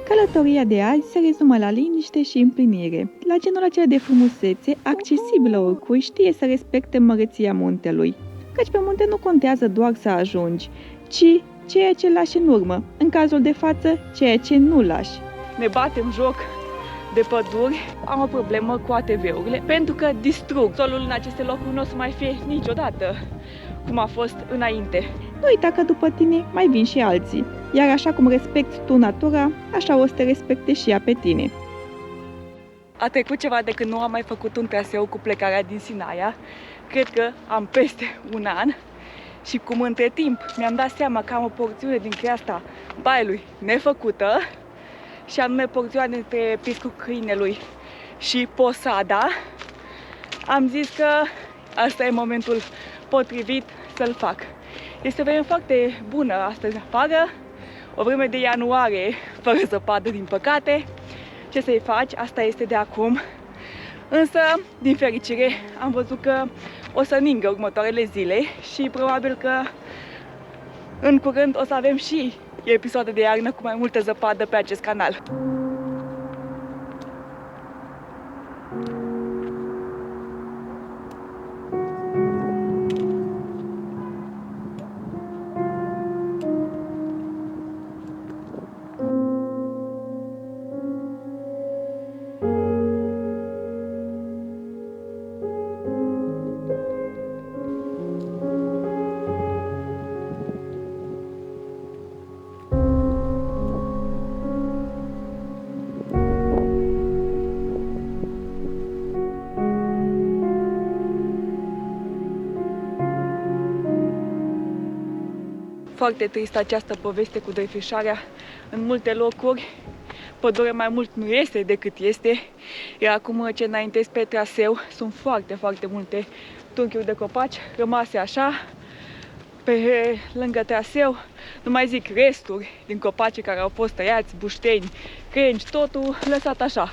Călătoria de azi se rezumă la liniște și împlinire. La genul acela de frumusețe, accesibilă oricui, știe să respecte măreția muntelui. Căci pe munte nu contează doar să ajungi, ci ceea ce lași în urmă, în cazul de față, ceea ce nu lași. Ne batem joc de păduri. Am o problemă cu ATV-urile pentru că distrug. Solul în aceste locuri nu o să mai fie niciodată cum a fost înainte. Nu uita că după tine mai vin și alții, iar așa cum respecti tu natura, așa o să te respecte și ea pe tine. A trecut ceva de când nu am mai făcut un traseu cu plecarea din Sinaia. Cred că am peste un an. Și cum între timp mi-am dat seama că am o porțiune din creasta Baiului nefăcută, și anume porțiunea dintre Piscul Câinelui și Posada, am zis că asta e momentul potrivit să-l fac. Este o vreme foarte bună astăzi afară, o vreme de ianuarie, fără zăpadă din păcate. Ce să-i faci? Asta este de acum. Însă, din fericire, am văzut că o să ningă următoarele zile și probabil că în curând o să avem și episoade de iarnă cu mai multă zăpadă pe acest canal. Foarte tristă această poveste cu defrișarea. În multe locuri pădurea mai mult nu este decât este. Iar acum ce înaintez pe traseu sunt foarte multe trunchiuri de copaci rămase așa pe lângă traseu. Nu mai zic resturi din copaci care au fost tăiați, bușteni, crengi, totul lăsat așa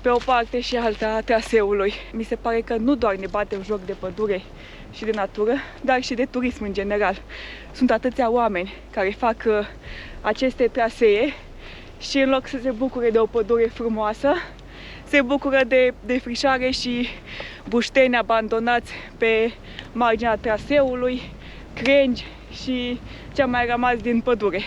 pe o parte și alta a traseului. Mi se pare că nu doar ne batem joc de pădure și de natură, dar și de turism în general. Sunt atâția oameni care fac aceste trasee și în loc să se bucure de o pădure frumoasă, se bucură de defrișare și bușteni abandonați pe marginea traseului, crengi și ce a mai rămas din pădure.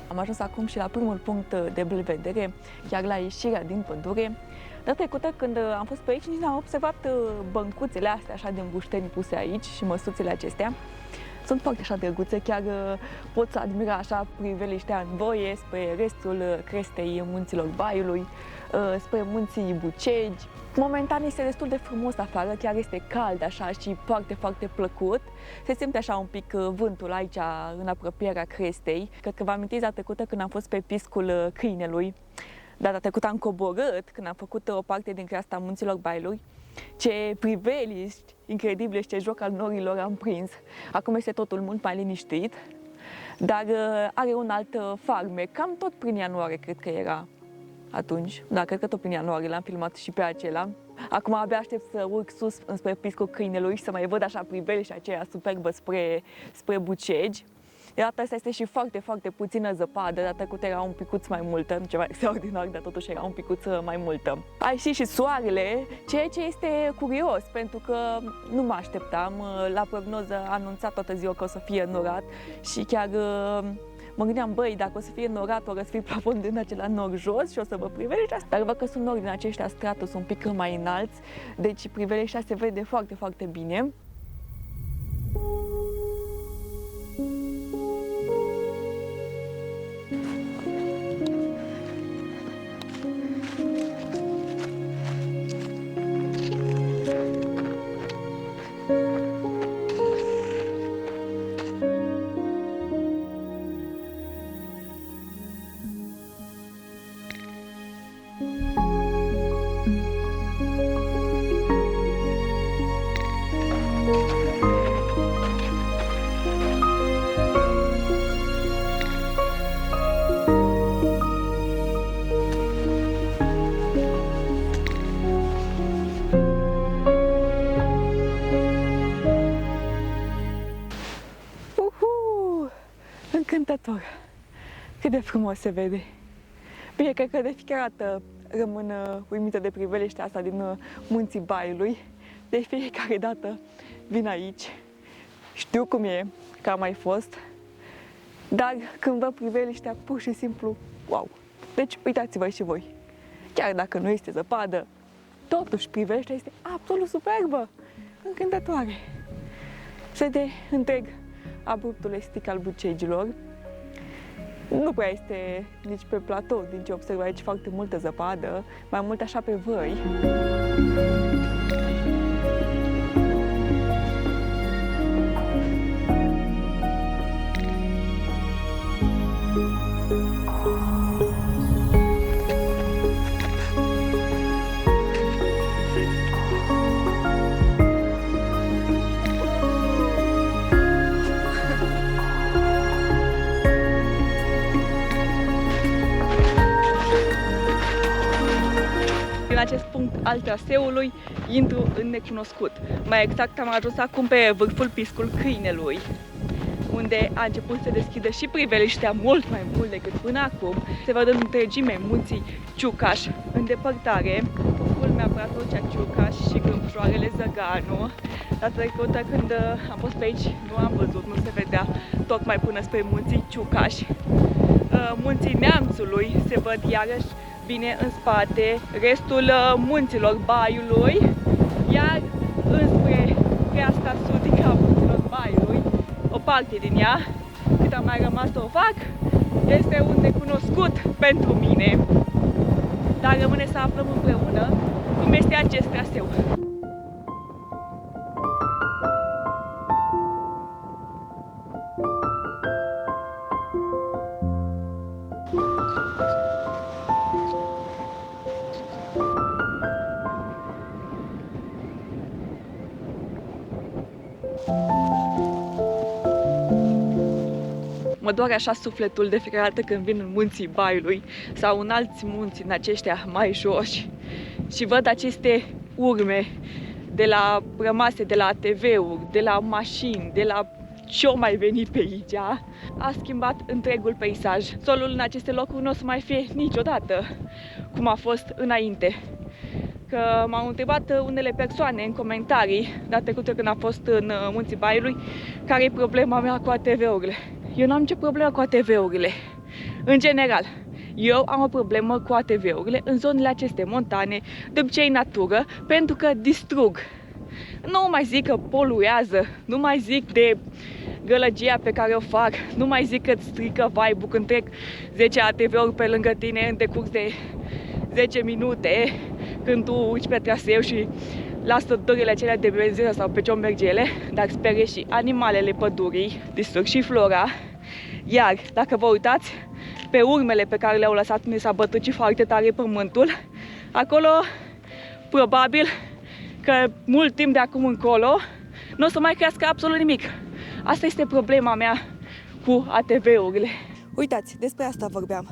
Am ajuns acum și la primul punct de belvedere, chiar la ieșirea din pădure. Data trecută, când am fost pe aici, nici n-am observat băncuțele astea așa din bușteni puse aici și măsuțele acestea. Sunt foarte așa drăguțe, chiar pot să admira așa priveliștea în voie spre restul crestei munților Baiului, spre munții Bucegi. Momentan este destul de frumos afară, chiar este cald așa și foarte plăcut. Se simte așa un pic vântul aici în apropierea crestei. Cred că vă amintiți data trecută când am fost pe Piscul Câinelui. Data trecută am coborât când am făcut o parte din creasta munților Baiului. Ce priveliști incredibile și ce joc al norilor am prins. Acum este totul mult mai liniștit, dar are un alt farmec, cam tot prin ianuarie cred că era atunci. Da, cred că tot prin ianuarie l-am filmat și pe acela. Acum abia aștept să urc sus înspre Piscul Câinelui și să mai văd așa priveliștea aceea superbă spre Bucegi. De data asta este și foarte puțină zăpadă, data trecută era un picuț mai multă, nu ceva extraordinar, dar totuși era un picuț mai multă. A ieșit și soarele, ceea ce este curios, pentru că nu mă așteptam. La prognoză a anunțat toată ziua că o să fie norat și chiar mă gândeam, băi, dacă o să fie norat, o să fie plafon din acela nor jos și o să vă priveliștea. Dar văd că sunt nori din aceștia stratus un pic mai înalți, deci priveliștea se vede foarte bine. Încântător! Cât de frumos se vede! Bine, cred că de fiecare dată rămân uimită de priveliștea asta din munții Baiului. De fiecare dată vin aici. Știu cum e, că am mai fost. Dar când văd priveliștea, pur și simplu, wow! Deci uitați-vă și voi. Chiar dacă nu este zăpadă, totuși priveliștea este absolut superbă, încântătoare. Se vede întreg abruptul estic al Bucegilor. Nu prea este nici pe platou, din ce observ aici foarte multă zăpadă, mai mult așa pe văi. Din acest punct al traseului intru în necunoscut. Mai exact am ajuns acum pe vârful Piscul Câinelui, unde a început să deschidă și priveliștea mult mai mult decât până acum. Se văd în întregime munții Ciucaș în depărtare, culmea Pratovcea Ciucaș și Câmpșoarele Zăganu. Data trecută când am fost pe aici nu am văzut, nu se vedea tocmai până spre munții Ciucaș. Munții Neamțului se văd iarăși bine în spate, restul munților Baiului, iar înspre creasta sudică a munților Baiului, o parte din ea, cât am mai rămas să o fac, este un necunoscut pentru mine. Dar rămâne să aflăm împreună cum este acest traseu. Mă doare așa sufletul de fiecare dată când vin în munții Baiului sau în alți munți, în aceștia mai joși, și văd aceste urme de la rămase de la ATV-uri, de la mașini, de la ce-o mai venit pe aici. A schimbat întregul peisaj. Solul în aceste locuri nu o să mai fie niciodată cum a fost înainte. Că m-au întrebat unele persoane în comentarii, data trecută când am fost în munții Baiului, care e problema mea cu ATV-urile. Eu n-am nicio problemă cu ATV-urile. În general, eu am o problemă cu ATV-urile în zonele acestea montane, de obicei natură, pentru că distrug. Nu mai zic că poluează, nu mai zic de gălăgia pe care o fac, nu mai zic că îți strică vibe-ul când trec 10 ATV-uri pe lângă tine în decurs de 10 minute, când tu uiți pe traseu și lasă dările acelea de benzină sau pe ce-o merge ele, dar sperie și animalele pădurii, distrug și flora. Iar dacă vă uitați pe urmele pe care le-au lăsat unde s-a bătut și foarte tare pământul, acolo probabil că mult timp de acum încolo nu o să mai crească absolut nimic. Asta este problema mea cu ATV-urile. Uitați, despre asta vorbeam.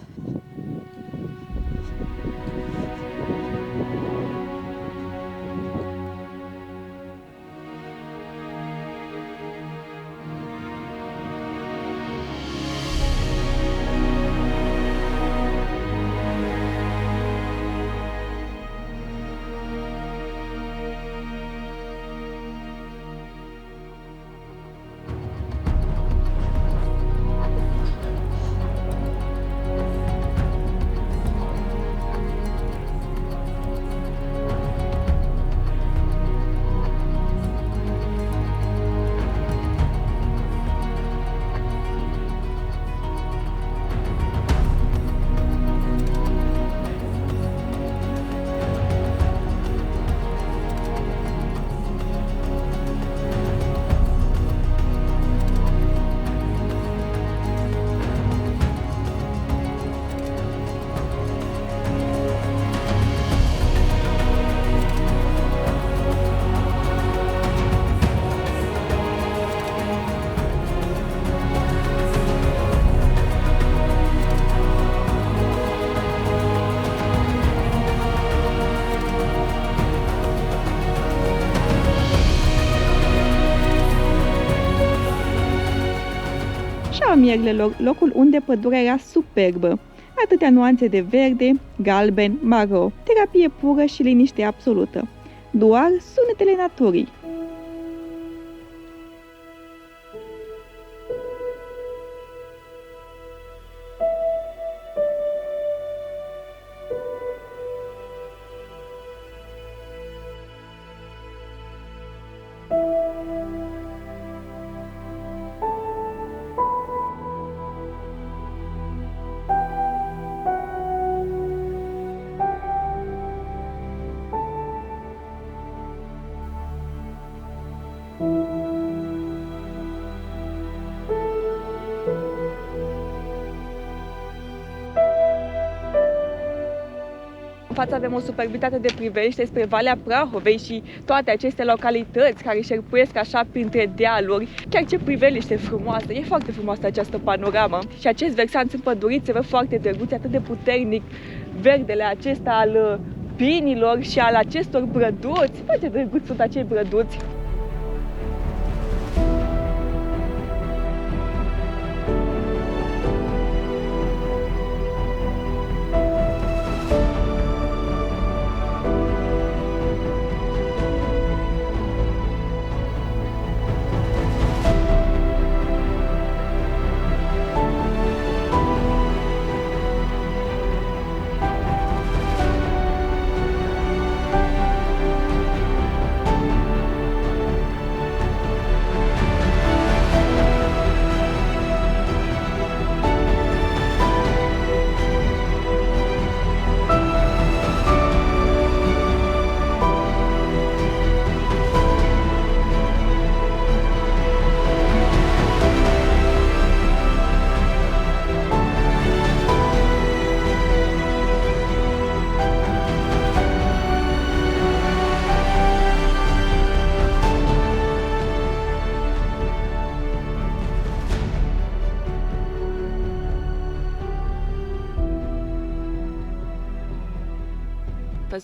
Șaumierlelor, locul unde pădurea era superbă. Atâtea nuanțe de verde, galben, maro, terapie pură și liniște absolută. Doar sunetele naturii. În față avem o superbitate de priveliște spre Valea Prahovei și toate aceste localități care șerpuiesc așa printre dealuri. Chiar ce priveliște frumoasă! E foarte frumoasă această panoramă. Și acest versant împădurit se văd foarte drăguț, atât de puternic verdele acesta al pinilor și al acestor brăduți. Foarte drăguți sunt acei brăduți.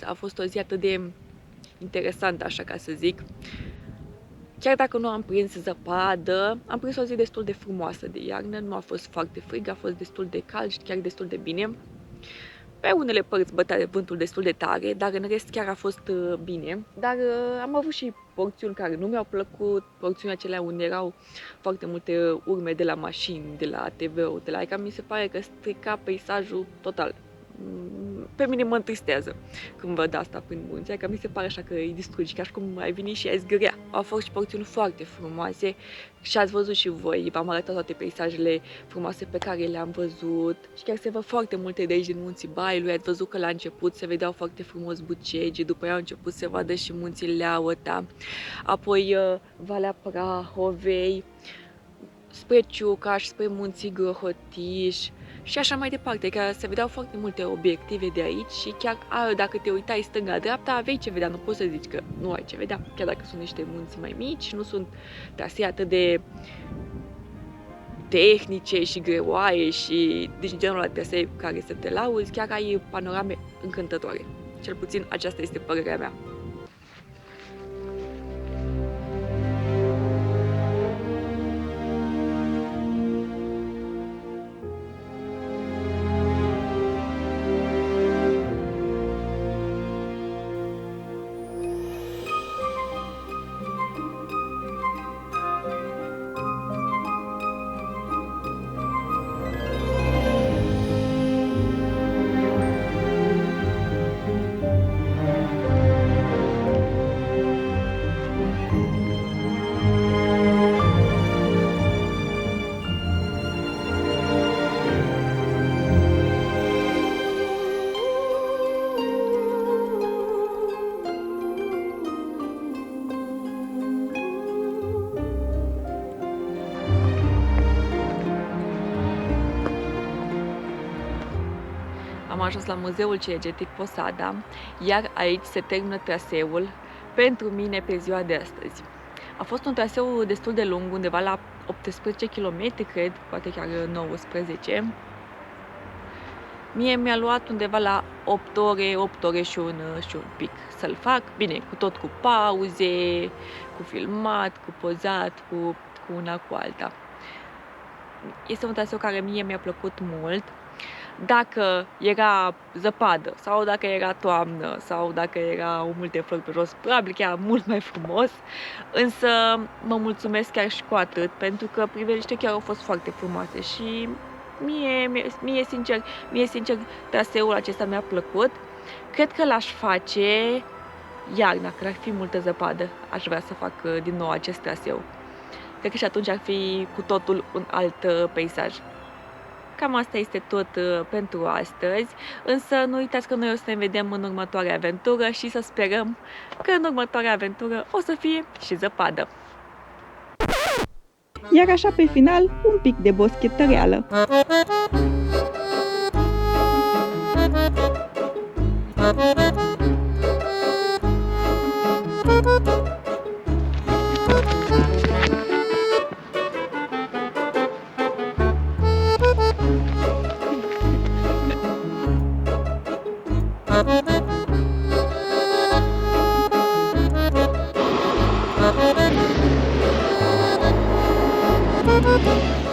A fost o zi atât de interesantă, așa ca să zic. Chiar dacă nu am prins zăpadă, am prins o zi destul de frumoasă de iarnă, nu a fost foarte frig, a fost destul de cald și chiar destul de bine. Pe unele părți bătea vântul destul de tare, dar în rest chiar a fost bine. Dar am avut și porțiuni care nu mi-au plăcut, porțiuni acelea unde erau foarte multe urme de la mașini, de la TV-ul, de la Ica. Mi se pare că strica peisajul total. Pe mine mă întristează când văd asta prin munți, că mi se pare așa că îi distrugi, ca și cum ai venit și ai zgâria. Au fost și porțiuni foarte frumoase și ați văzut și voi, v-am arătat toate peisajele frumoase pe care le-am văzut și chiar se văd foarte multe de aici din munții Bailui. Ați văzut că la început se vedeau foarte frumos Bucegi, după aia au început să se vadă și munții Leauta, apoi Valea Prahovei, spre Ciucaș, spre munții Grohotiș și așa mai departe, că se vedeau foarte multe obiective de aici și chiar dacă te uitai stânga-dreapta, aveai ce vedea, nu poți să zici că nu ai ce vedea, chiar dacă sunt niște munți mai mici, nu sunt trasee atât de tehnice și greoaie și deci genul de trasee care să te lauzi, chiar ai panorame încântătoare. Cel puțin aceasta este părerea mea. Am ajuns la Muzeul Cinestetic Posada, iar aici se termină traseul pentru mine pe ziua de astăzi. A fost un traseu destul de lung, undeva la 18 km, cred, poate chiar 19. Mie mi-a luat undeva la 8 ore și un pic să-l fac. Bine, cu pauze, cu filmat, cu pozat, cu una cu alta. este un traseu care mie mi-a plăcut mult. Dacă era zăpadă sau dacă era toamnă sau dacă erau multe flori pe jos, probabil că era mult mai frumos, însă mă mulțumesc chiar și cu atât, pentru că priveliște chiar au fost foarte frumoase și mie sincer traseul acesta mi-a plăcut. Cred că l-aș face iarna, când ar fi multă zăpadă, aș vrea să fac din nou acest traseu. Cred că și atunci ar fi cu totul un alt peisaj. Cam asta este tot pentru astăzi, însă nu uitați că noi o să ne vedem în următoarea aventură și să sperăm că în următoarea aventură o să fie și zăpadă. Iar așa pe final, un pic de boschetă reală. Thank you.